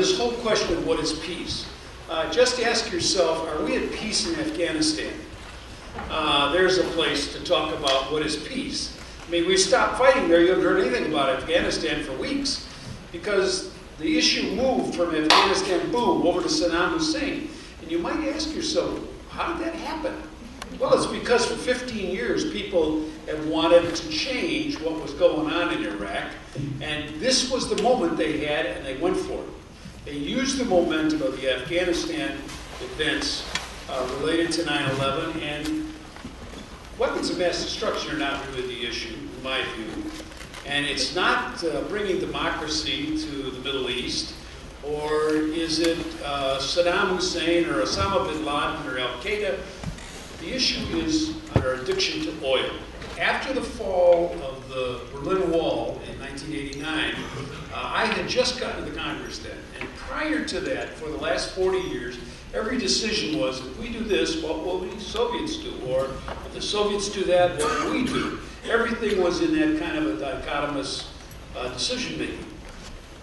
this whole question of what is peace. Just ask yourself, are we at peace in Afghanistan? There's a place to talk about what is peace. I mean, we stopped fighting there. You haven't heard anything about Afghanistan for weeks because the issue moved from Afghanistan, boom, over to Saddam Hussein. And you might ask yourself, how did that happen? Well, it's because for 15 years, people have wanted to change what was going on in Iraq. And this was the moment they had, and they went for it. They used the momentum of the Afghanistan events related to 9/11, and weapons of mass destruction are not really the issue, in my view. And it's not bringing democracy to the Middle East, or is it Saddam Hussein or Osama bin Laden or Al-Qaeda? The issue is our addiction to oil. After the fall of the Berlin Wall in 1989, I had just gotten to Congress then. And prior to that, for the last 40 years, every decision was, if we do this, what will the Soviets do? Or if the Soviets do that, what will we do? Everything was in that kind of a dichotomous decision making.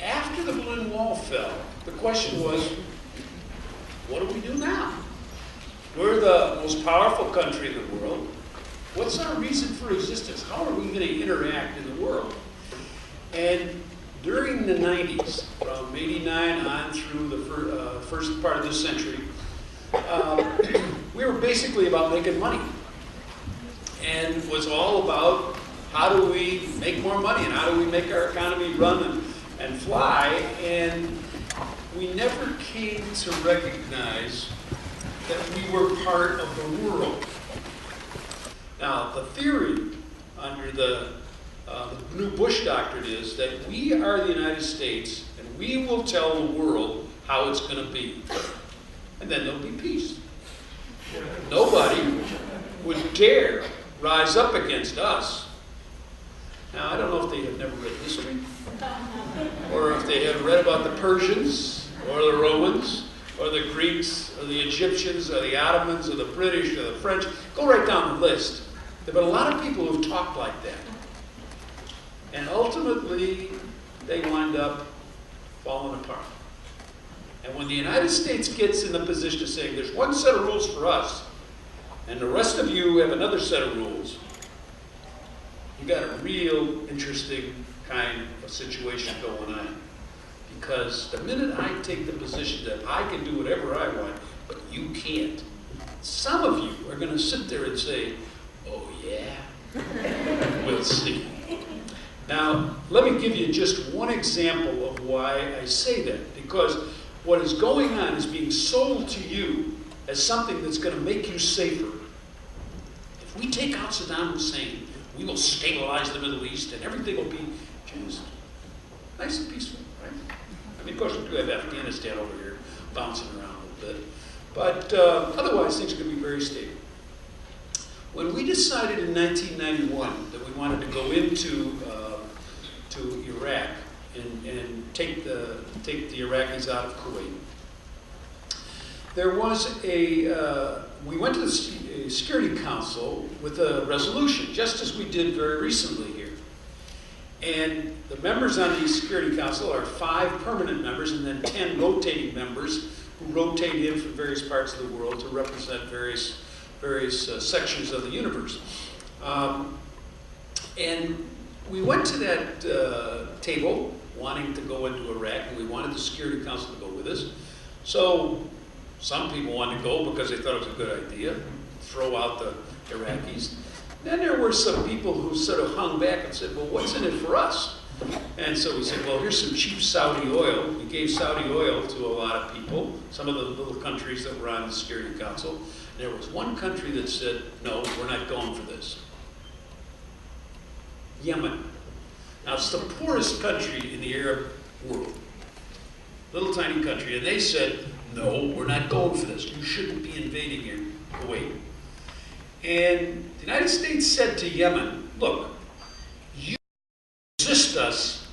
After the Berlin Wall fell, the question was, what do we do now? We're the most powerful country in the world. What's our reason for existence? How are we going to interact in the world? And during the 90s, from 89 on through the first part of this century, we were basically about making money. And it was all about how do we make more money and how do we make our economy run and fly. And we never came to recognize that we were part of the world. Now, the theory under the new Bush doctrine is that we are the United States and we will tell the world how it's going to be. And then there'll be peace. Nobody would dare rise up against us. Now, I don't know if they have never read history, or if they have read about the Persians, or the Romans, or the Greeks, or the Egyptians, or the Ottomans, or the British, or the French. Go right down the list. There have been a lot of people who've talked like that. And ultimately, they wind up falling apart. And when the United States gets in the position of saying, there's one set of rules for us, and the rest of you have another set of rules, you got a real interesting kind of situation going on. Because the minute I take the position that I can do whatever I want, but you can't, some of you are going to sit there and say, oh yeah, we'll see. Now, let me give you just one example of why I say that. Because what is going on is being sold to you as something that's going to make you safer. If we take out Saddam Hussein, we will stabilize the Middle East and everything will be just nice and peaceful, right? I mean, of course, we do have Afghanistan over here bouncing around a little bit. But otherwise, things are going to be very stable. When we decided in 1991 that we wanted to go into to Iraq and take the Iraqis out of Kuwait, there was we went to the Security Council with a resolution, just as we did very recently here. And the members on the Security Council are 5 permanent members and then 10 rotating members who rotate in from various parts of the world to represent various sections of the universe. And we went to that table wanting to go into Iraq, and we wanted the Security Council to go with us. So some people wanted to go because they thought it was a good idea, throw out the Iraqis. Then there were some people who sort of hung back and said, well, what's in it for us? And so we said, well, here's some cheap Saudi oil. We gave Saudi oil to a lot of people, some of the little countries that were on the Security Council. And there was one country that said, no, we're not going for this. Yemen. Now, it's the poorest country in the Arab world. Little tiny country. And they said, no, we're not going for this. You shouldn't be invading here, Kuwait. And the United States said to Yemen, look, you resist us,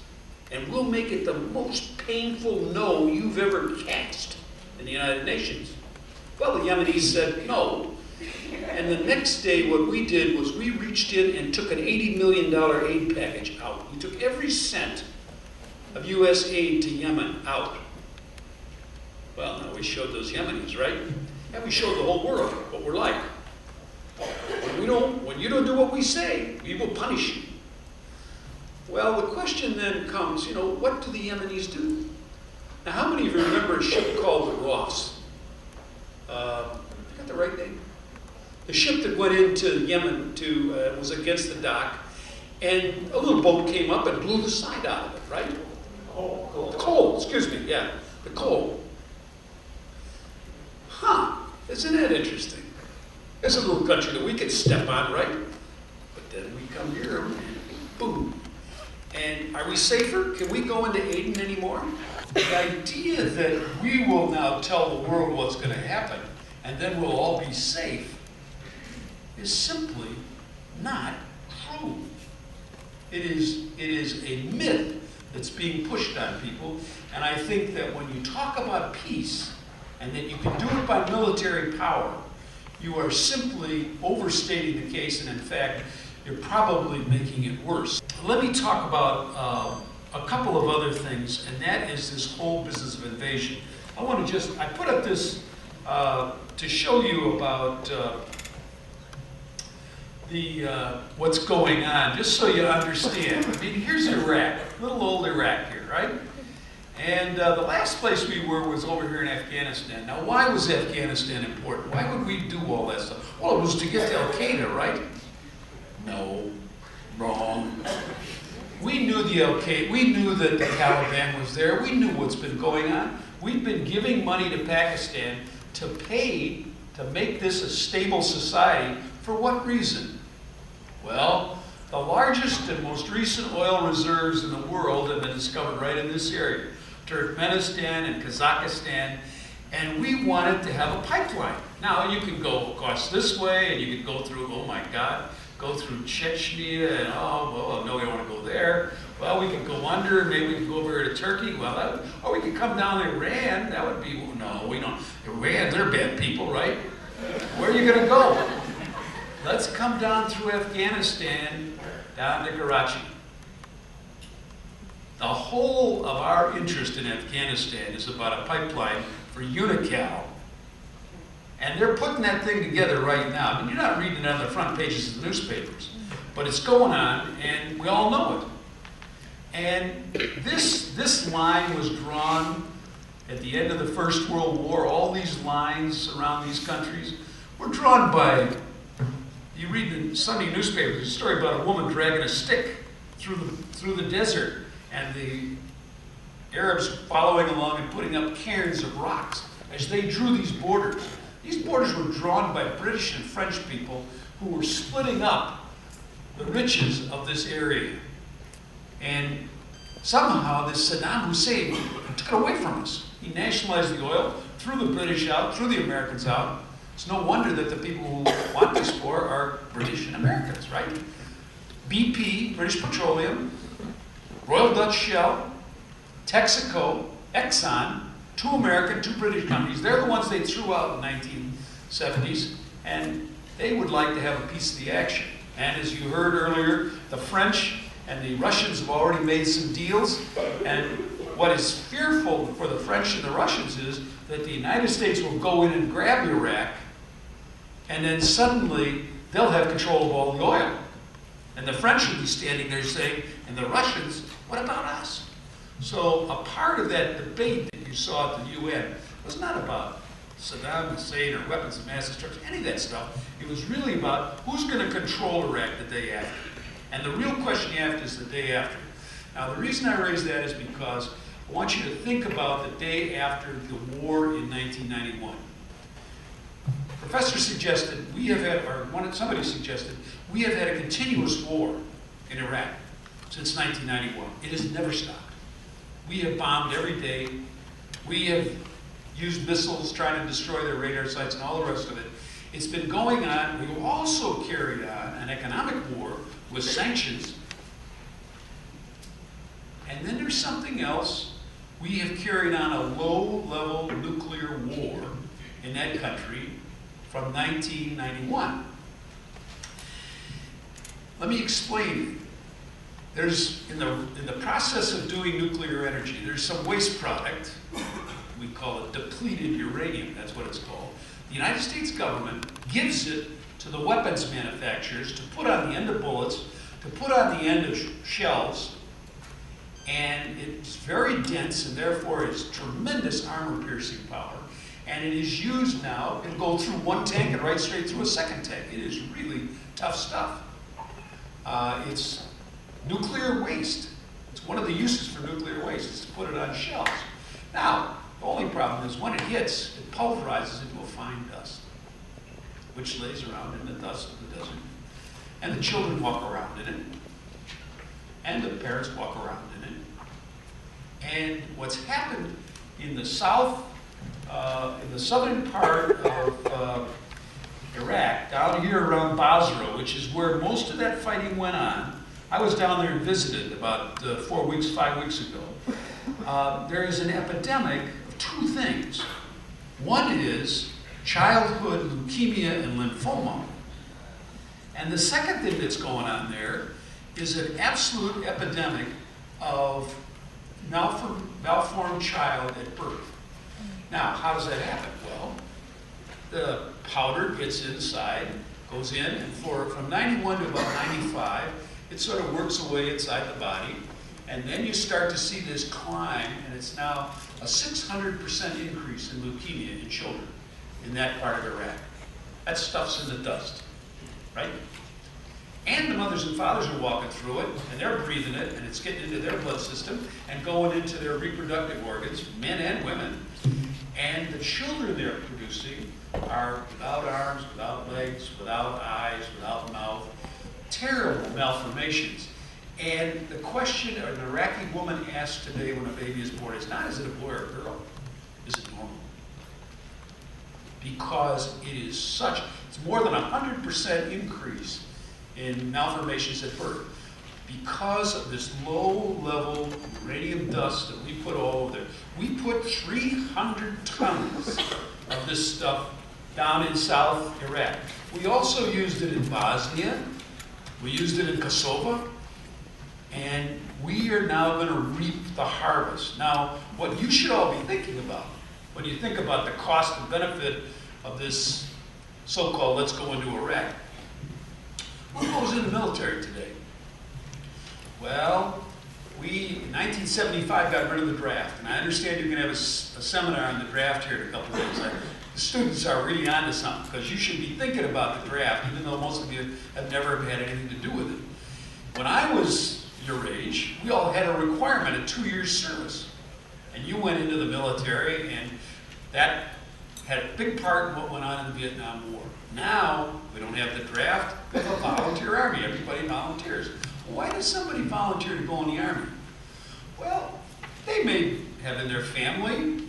and we'll make it the most painful no you've ever cast in the United Nations. Well, the Yemenis said no. And the next day, what we did was we reached in and took an $80 million aid package out. We took every cent of U.S. aid to Yemen out. Well, no, we showed those Yemenis, right? And we showed the whole world what we're like. When you don't do what we say, we will punish you. Well, the question then comes, what do the Yemenis do? Now, how many of you remember a ship called the Ross? I got the right name? The ship that went into Yemen was against the dock, and a little boat came up and blew the side out of it, right? The coal, excuse me, yeah, the coal. Huh, isn't that interesting? There's a little country that we could step on, right? But then we come here and boom. And are we safer? Can we go into Aden anymore? The idea that we will now tell the world what's going to happen and then we'll all be safe is simply not true. It is a myth that's being pushed on people, and I think that when you talk about peace and that you can do it by military power, you are simply overstating the case, and in fact, you're probably making it worse. Let me talk about a couple of other things, and that is this whole business of invasion. I put up this to show you about what's going on, just so you understand. I mean, here's Iraq, little old Iraq here, right? And the last place we were was over here in Afghanistan. Now, why was Afghanistan important? Why would we do all that stuff? Well, it was to get to Al-Qaeda, right? No, wrong. We knew we knew that the Taliban was there. We knew what's been going on. We've been giving money to Pakistan to pay to make this a stable society. For what reason? Well, the largest and most recent oil reserves in the world have been discovered right in this area, Turkmenistan and Kazakhstan, and we wanted to have a pipeline. Now, you can go across this way, and you can go through, oh my God, go through Chechnya, and oh, well, no, we don't want to go there. Well, we could go under, maybe we could go over here to Turkey. Well, or we could come down to Iran. That would be, no, we don't. Iran, they're bad people, right? Where are you going to go? Let's come down through Afghanistan, down to Karachi. The whole of our interest in Afghanistan is about a pipeline for Unocal. And they're putting that thing together right now. I mean, you're not reading it on the front pages of the newspapers, but it's going on, and we all know it. And this line was drawn at the end of the First World War. All these lines around these countries were drawn by, you read in Sunday newspapers, a story about a woman dragging a stick through the desert, and the Arabs following along and putting up cairns of rocks as they drew these borders. These borders were drawn by British and French people who were splitting up the riches of this area. And somehow this Saddam Hussein took it away from us. He nationalized the oil, threw the British out, threw the Americans out. It's no wonder that the people who want this war are British and Americans, right? BP, British Petroleum, Royal Dutch Shell, Texaco, Exxon, 2 American, 2 British companies. They're the ones they threw out in the 1970s, and they would like to have a piece of the action. And as you heard earlier, the French and the Russians have already made some deals, and what is fearful for the French and the Russians is that the United States will go in and grab Iraq, and then suddenly they'll have control of all the oil. And the French will be standing there saying, and the Russians, what about us? So a part of that debate that you saw at the UN was not about Saddam Hussein or weapons of mass destruction, any of that stuff. It was really about who's going to control Iraq the day after. And the real question you have is the day after. Now, the reason I raise that is because I want you to think about the day after the war in 1991. Professor suggested somebody suggested we have had a continuous war in Iraq since 1991. It has never stopped. We have bombed every day. We have used missiles trying to destroy their radar sites and all the rest of it. It's been going on. We've also carried on an economic war with sanctions. And then there's something else. We have carried on a low-level nuclear war in that country from 1991. Let me explain. There's, in the process of doing nuclear energy, there's some waste product we call it depleted uranium, that's what it's called. The United States government gives it to the weapons manufacturers to put on the end of bullets, to put on the end of shells, and it's very dense and therefore has tremendous armor-piercing power. And it is used now, it'll go through one tank and right straight through a second tank. It is really tough stuff. It's nuclear waste. It's one of the uses for nuclear waste is to put it on shells. Now, the only problem is when it hits, it pulverizes into a fine dust, which lays around in the dust of the desert. And the children walk around in it. And the parents walk around in it. And what's happened in the south, in the southern part of Iraq, down here around Basra, which is where most of that fighting went on. I was down there and visited about 5 weeks ago. There is an epidemic of two things. One is childhood leukemia and lymphoma. And the second thing that's going on there is an absolute epidemic of malformed child at birth. Now, how does that happen? Well, the powder gets inside, goes in, and from 91 to about 95, it sort of works away inside the body, and then you start to see this climb, and it's now a 600% increase in leukemia in children in that part of Iraq. That stuff's in the dust, right? And the mothers and fathers are walking through it, and they're breathing it, and it's getting into their blood system and going into their reproductive organs, men and women. And the children they're producing are without arms, without legs, without eyes, without mouth, terrible malformations. And the question an Iraqi woman asks today when a baby is born is not, is it a boy or a girl? Is it normal? Because it is such, it's more than 100% increase in malformations at birth because of this low-level uranium dust that we put all over there. We put 300 tons of this stuff down in South Iraq. We also used it in Bosnia. We used it in Kosovo. And we are now going to reap the harvest. Now, what you should all be thinking about when you think about the cost and benefit of this so-called let's go into Iraq. Who goes in the military today? Well, we, in 1975, got rid of the draft. And I understand you're going to have a seminar on the draft here in a couple of days. The students are really onto something, because you should be thinking about the draft, even though most of you have never had anything to do with it. When I was your age, we all had a requirement of 2 years service. And you went into the military, and that had a big part in what went on in the Vietnam War. Now, we don't have the draft, we have a volunteer army. Everybody volunteers. Why does somebody volunteer to go in the army? Well, they may have in their family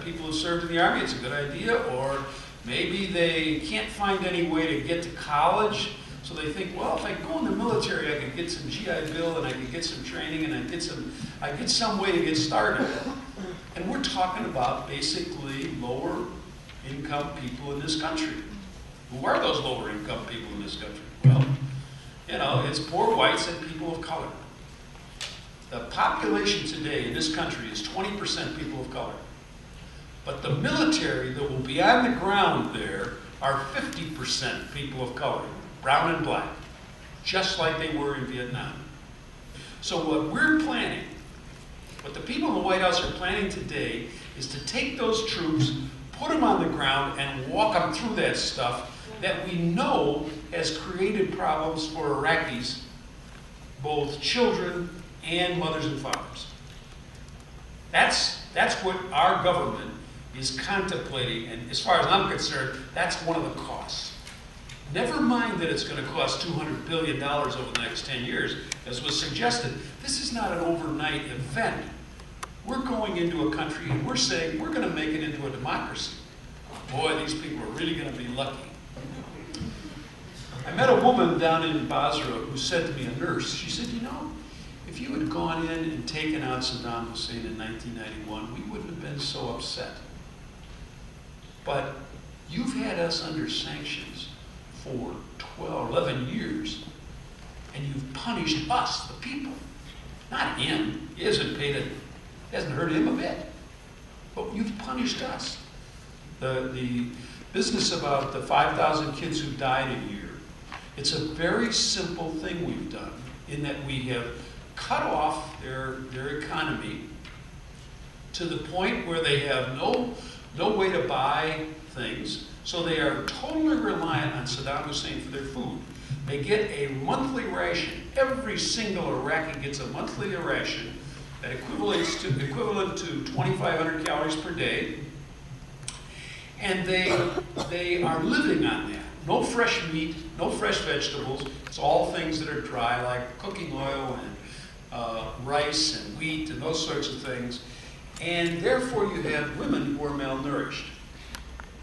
people who served in the army, it's a good idea, or maybe they can't find any way to get to college, so they think, well, if I go in the military, I can get some GI Bill, and I can get some training, and I get some way to get started. And we're talking about basically lower income people in this country. Who are those lower income people in this country? Well, you know, it's poor whites and people of color. The population today in this country is 20% people of color. But the military that will be on the ground there are 50% people of color, brown and black, just like they were in Vietnam. So what we're planning, what the people in the White House are planning today, is to take those troops, put them on the ground, and walk them through that stuff that we know has created problems for Iraqis, both children and mothers and fathers. That's what our government is contemplating, and as far as I'm concerned, that's one of the costs. Never mind that it's going to cost $200 billion over the next 10 years, as was suggested. This is not an overnight event. We're going into a country and we're saying we're going to make it into a democracy. Boy, these people are really going to be lucky. I met a woman down in Basra who said to me, a nurse, she said, you know, if you had gone in and taken out Saddam Hussein in 1991, we wouldn't have been so upset. But you've had us under sanctions for 11 years, and you've punished us, the people, not him. He hasn't paid it, hasn't hurt him a bit. but you've punished us. The business about the 5,000 kids who died a year, it's a very simple thing we've done in that we have cut off their economy to the point where they have no way to buy things, so they are totally reliant on Saddam Hussein for their food. They get a monthly ration. Every single Iraqi gets a monthly ration that equivalent to 2,500 calories per day, and they are living on that. No fresh meat, no fresh vegetables. It's all things that are dry, like cooking oil and rice and wheat and those sorts of things. And therefore you have women who are malnourished.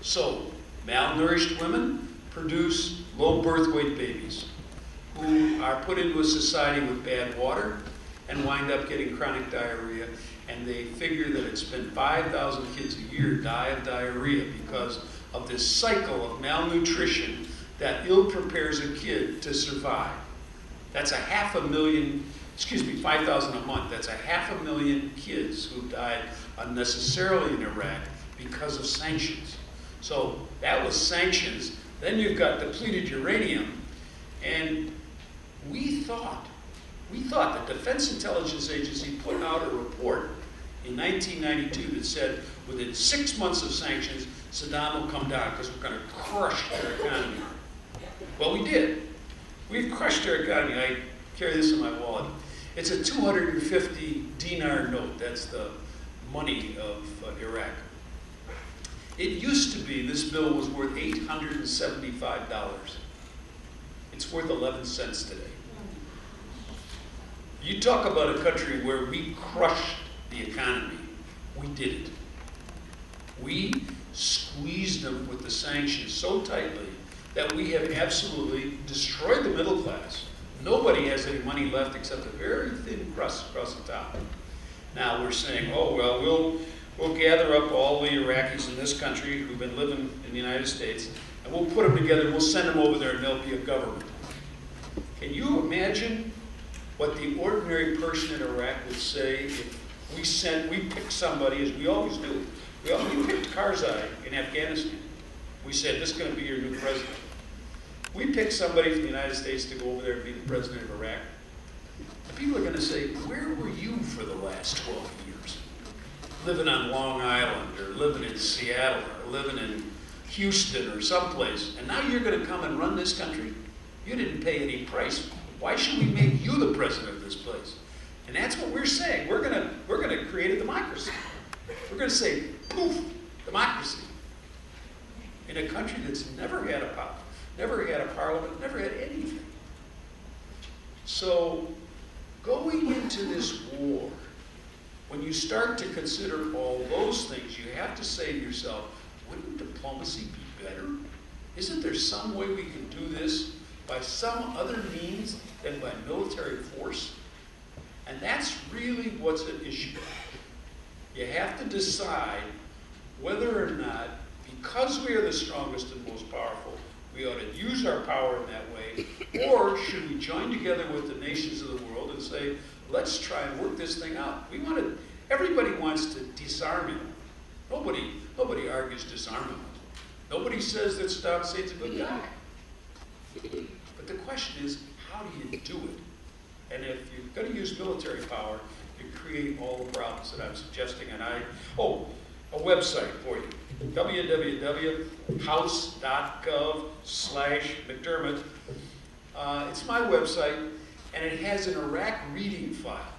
So malnourished women produce low birth weight babies who are put into a society with bad water and wind up getting chronic diarrhea. And they figure that it's been 5,000 kids a year die of diarrhea because of this cycle of malnutrition that ill prepares a kid to survive. That's 500,000, 5,000 a month. That's 500,000 kids who died unnecessarily in Iraq because of sanctions. So that was sanctions. Then you've got depleted uranium. And we thought the Defense Intelligence Agency put out a report in 1992 that said within 6 months of sanctions, Saddam will come down because we're going to crush their economy. Well, we did. We've crushed their economy. I carry this in my wallet. It's a 250 dinar note. That's the money of Iraq. It used to be, this bill was worth $875. It's worth 11 cents today. You talk about a country where we crushed the economy. We did it. We squeezed them with the sanctions so tightly that we have absolutely destroyed the middle class. Nobody has any money left except a very thin crust across the top. Now we're saying, oh, well, we'll gather up all the Iraqis in this country who've been living in the United States, and we'll put them together, we'll send them over there, and they'll be a government. Can you imagine what the ordinary person in Iraq would say if we picked somebody, as we always do. We picked Karzai in Afghanistan. We said, this is going to be your new president. We picked somebody from the United States to go over there and be the president of Iraq. And people are going to say, where were you for the last 12 years? Living on Long Island, or living in Seattle, or living in Houston, or someplace. And now you're going to come and run this country? You didn't pay any price. Why should we make you the president of this place? And that's what we're saying. We're gonna create a democracy. We're gonna say, poof, democracy. In a country that's never had a parliament, never had anything. So going into this war, when you start to consider all those things, you have to say to yourself, wouldn't diplomacy be better? Isn't there some way we can do this by some other means than by military force? And that's really what's at issue. You have to decide whether or not, because we are the strongest and most powerful, we ought to use our power in that way, or should we join together with the nations of the world and say, let's try and work this thing out. Everybody wants to disarm him. Nobody argues disarmament. Nobody says that Saddam Hussein's a good guy. But the question is, how do you do it? And if you're going to use military power, you create all the problems that I'm suggesting. And a website for you, www.house.gov/McDermott. It's my website, and it has an Iraq reading file.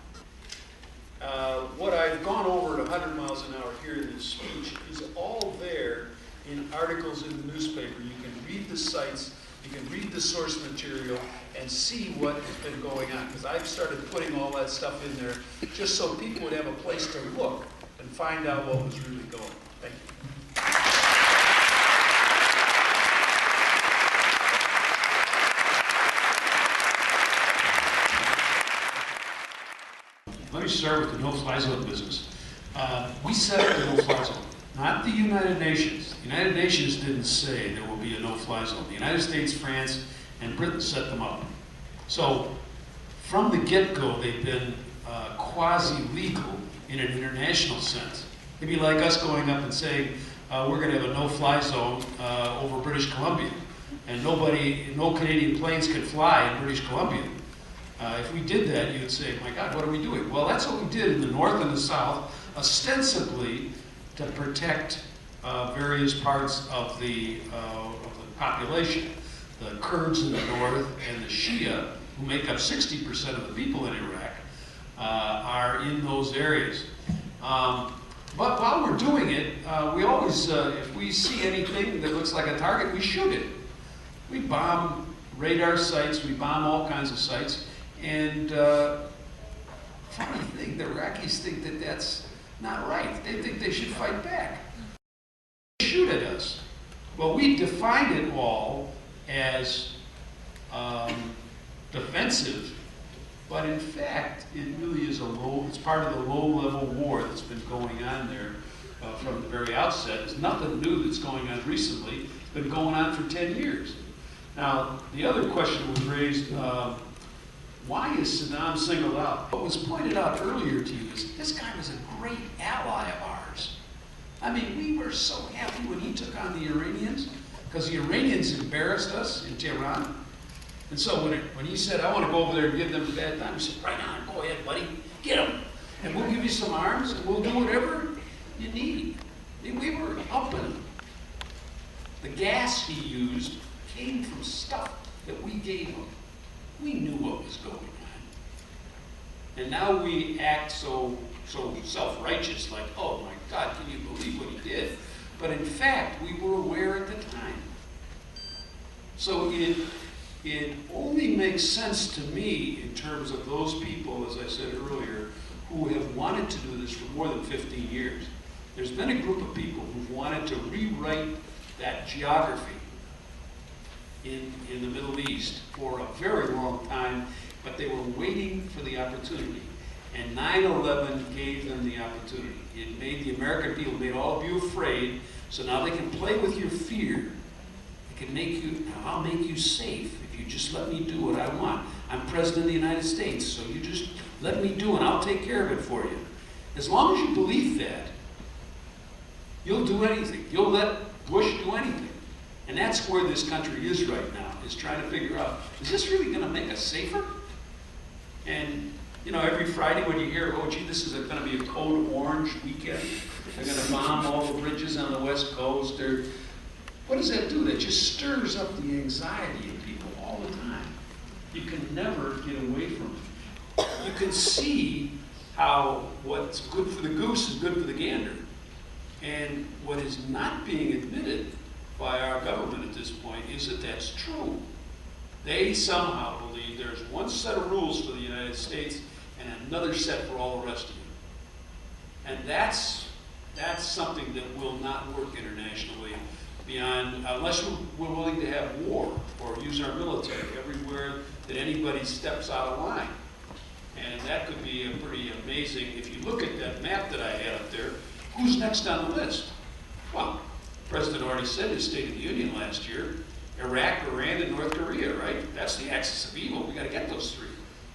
What I've gone over at 100 miles an hour here in this speech is all there in articles in the newspaper. You can read the sites, you can read the source material, and see what has been going on. Because I've started putting all that stuff in there just so people would have a place to look and find out what was really going on. Thank you. Let me start with the no-fly zone business. We set up the no-fly zone, not the United Nations. The United Nations didn't say there will be a no-fly zone. The United States, France, and Britain set them up. So from the get-go, they've been quasi-legal in an international sense. It'd be like us going up and saying, we're going to have a no-fly zone over British Columbia, and no Canadian planes can fly in British Columbia. If we did that, you'd say, my God, what are we doing? Well, that's what we did in the North and the South, ostensibly to protect various parts of the population. The Kurds in the North and the Shia, who make up 60% of the people in Iraq, are in those areas. But while we're doing it, we always, if we see anything that looks like a target, we shoot it. We bomb radar sites, we bomb all kinds of sites, and funny thing, the Iraqis think that that's not right. They think they should fight back. They shoot at us. Well, we defined it all as defensive, but in fact, it really is it's part of the low-level war that's been going on there from the very outset. There's nothing new that's going on recently. It's been going on for 10 years. Now, the other question was raised, why is Saddam singled out? What was pointed out earlier to you is this guy was a great ally of ours. I mean, we were so happy when he took on the Iranians, because the Iranians embarrassed us in Tehran. And so when he said, I want to go over there and give them a bad time, we said, right on, go ahead, buddy, get them. And we'll give you some arms, and we'll do whatever you need. We were up and the gas he used came from stuff that we gave him. We knew what was going on. And now we act so self-righteous, like, oh my God, can you believe what he did? But in fact, we were aware at the time. So it only makes sense to me in terms of those people, as I said earlier, who have wanted to do this for more than 15 years. There's been a group of people who've wanted to rewrite that geography in the Middle East for a very long time, but they were waiting for the opportunity. And 9/11 gave them the opportunity. It made the American people, made all of you afraid, so now they can play with your fear. They can make you, I'll make you safe if you just let me do what I want. I'm President of the United States, so you just let me do it, and I'll take care of it for you. As long as you believe that, you'll do anything. You'll let Bush do anything. And that's where this country is right now, is trying to figure out, is this really going to make us safer? And, you know, every Friday when you hear, oh, gee, this is going to be a code orange weekend, they're going to bomb all the bridges on the West Coast, what does that do? That just stirs up the anxiety in people all the time. You can never get away from it. You can see how what's good for the goose is good for the gander. And what is not being admitted by our government at this point is that that's true. They somehow believe there's one set of rules for the United States and another set for all the rest of you. And that's something that will not work internationally beyond, unless we're willing to have war or use our military everywhere that anybody steps out of line. And that could be a pretty amazing, if you look at that map that I had up there, who's next on the list? Well, the President already said his State of the Union last year, Iraq, Iran, and North Korea, right? That's the axis of evil. We got to get those three.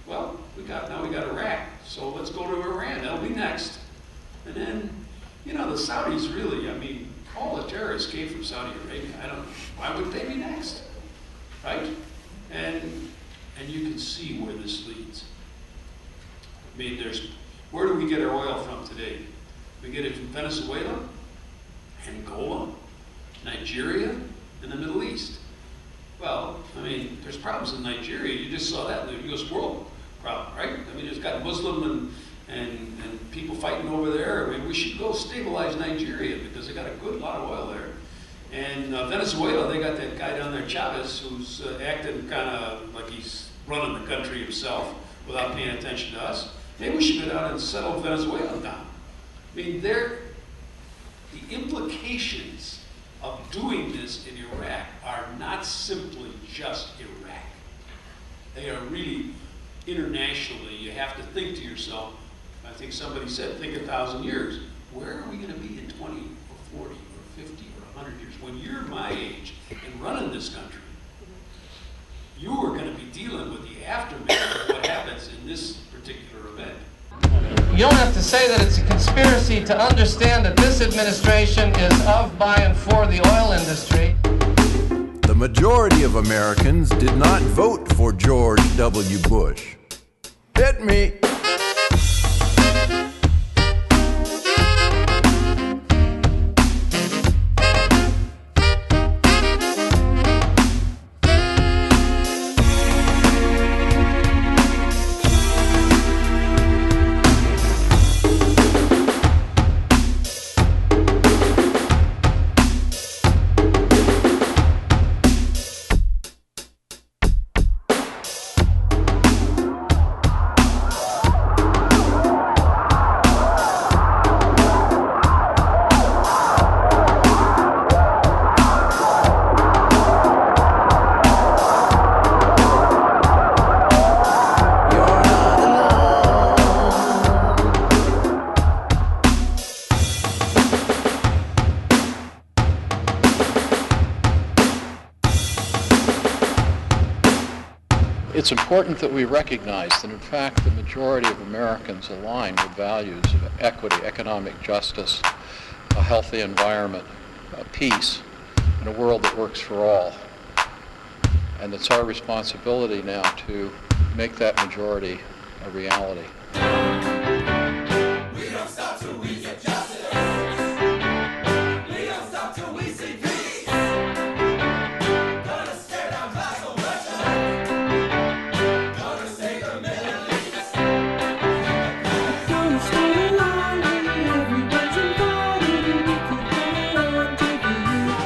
Well, now we got Iraq, so let's go to Iran. That'll be next. And then, you know, the Saudis really, I mean, all the terrorists came from Saudi Arabia. I don't know. Why would they be next? Right? And you can see where this leads. I mean, where do we get our oil from today? We get it from Venezuela, Angola, Nigeria, and the Middle East. Well, I mean, there's problems in Nigeria. You just saw that in the U.S. world problem, right? I mean, it's got Muslim and people fighting over there. I mean, we should go stabilize Nigeria because they got a good lot of oil there. And Venezuela, they got that guy down there, Chavez, who's acting kind of like he's running the country himself without paying attention to us. Maybe we should go down and settle Venezuela down. I mean, the implications of doing this in Iraq are not simply just Iraq. They are really internationally. You have to think to yourself, I think somebody said, think 1,000 years. Where are we going to be in 20 or 40 or 50 or 100 years? When you're my age and running this country, you are going to be dealing with the aftermath of what happens in this particular event. You don't have to say that it's a conspiracy. conspiracy to understand that this administration is of, by, and for the oil industry. The majority of Americans did not vote for George W. Bush. Hit me. It's important that we recognize that, in fact, the majority of Americans align with values of equity, economic justice, a healthy environment, peace, and a world that works for all. And it's our responsibility now to make that majority a reality. We don't stop till we get justice. We don't stop till we see peace. Gonna stare down class oppression. Gonna save the Middle East. Gonna stay alive and everyone's invited and we can hang on to the youth.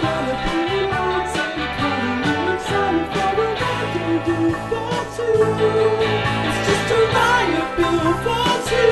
Gonna be lots and calling and excited for what we can do for two. It's just a riot bill for two.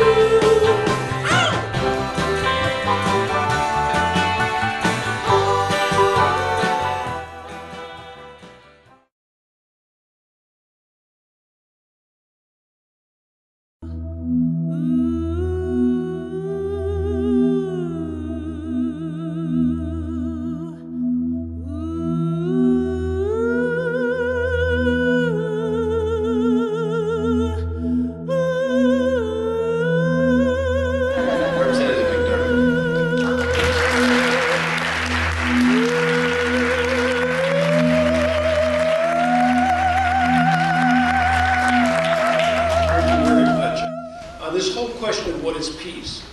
This whole question of what is peace,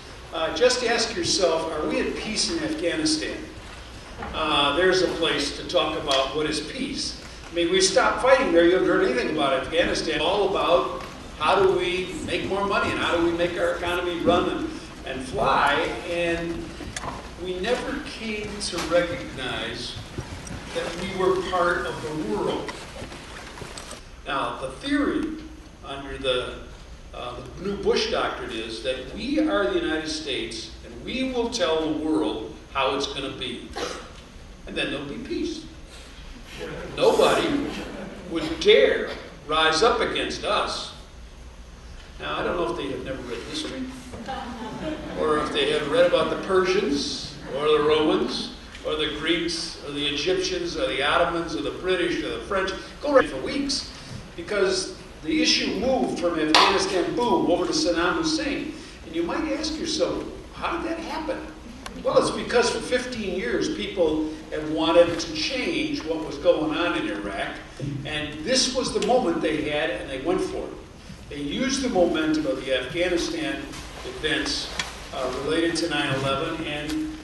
just ask yourself, are we at peace in Afghanistan? There's a place to talk about what is peace. I mean, we stopped fighting there, you haven't heard anything about Afghanistan. All about how do we make more money and how do we make our economy run and fly, and we never came to recognize that we were part of the world. Now, the theory under the new Bush doctrine is that we are the United States and we will tell the world how it's going to be. And then there'll be peace. Nobody would dare rise up against us. Now, I don't know if they have never read history, or if they have read about the Persians, or the Romans, or the Greeks, or the Egyptians, or the Ottomans, or the British, or the French. Go right for weeks, because the issue moved from Afghanistan, boom, over to Saddam Hussein. And you might ask yourself, how did that happen? Well, it's because for 15 years, people have wanted to change what was going on in Iraq. And this was the moment they had, and they went for it. They used the momentum of the Afghanistan events related to 9/11, and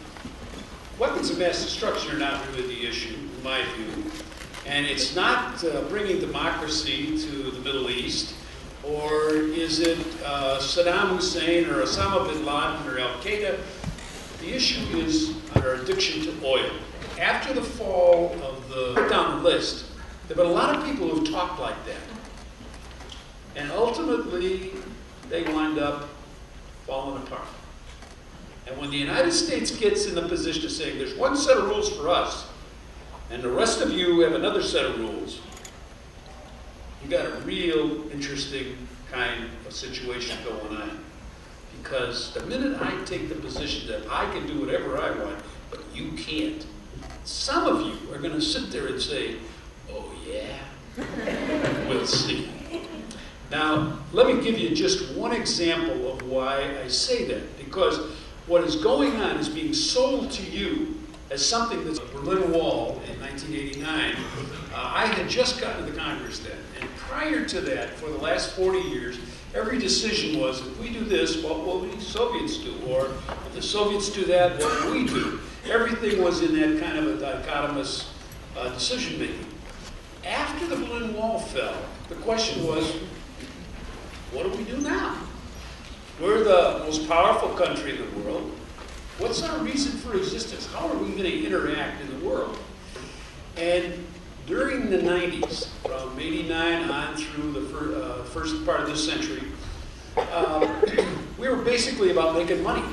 weapons of mass destruction are not really the issue, in my view. And it's not bringing democracy to the Middle East, or is it Saddam Hussein or Osama bin Laden or Al-Qaeda? The issue is our addiction to oil. After the fall of the, down the list, there have been a lot of people who have talked like that. And ultimately, they wind up falling apart. And when the United States gets in the position of saying, there's one set of rules for us, and the rest of you have another set of rules, you got a real interesting kind of situation going on. Because the minute I take the position that I can do whatever I want, but you can't, some of you are going to sit there and say, oh yeah, we'll see. Now, let me give you just one example of why I say that. Because what is going on is being sold to you as something that's the Berlin Wall in 1989. I had just gotten to the Congress then. And prior to that, for the last 40 years, every decision was, if we do this, what will the Soviets do? Or if the Soviets do that, what will we do? Everything was in that kind of a dichotomous decision making. After the Berlin Wall fell, the question was, what do we do now? We're the most powerful country in the world. What's our reason for existence? How are we going to interact in the world? And during the 90s, from 89 on through the first part of this century, we were basically about making money.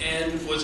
And was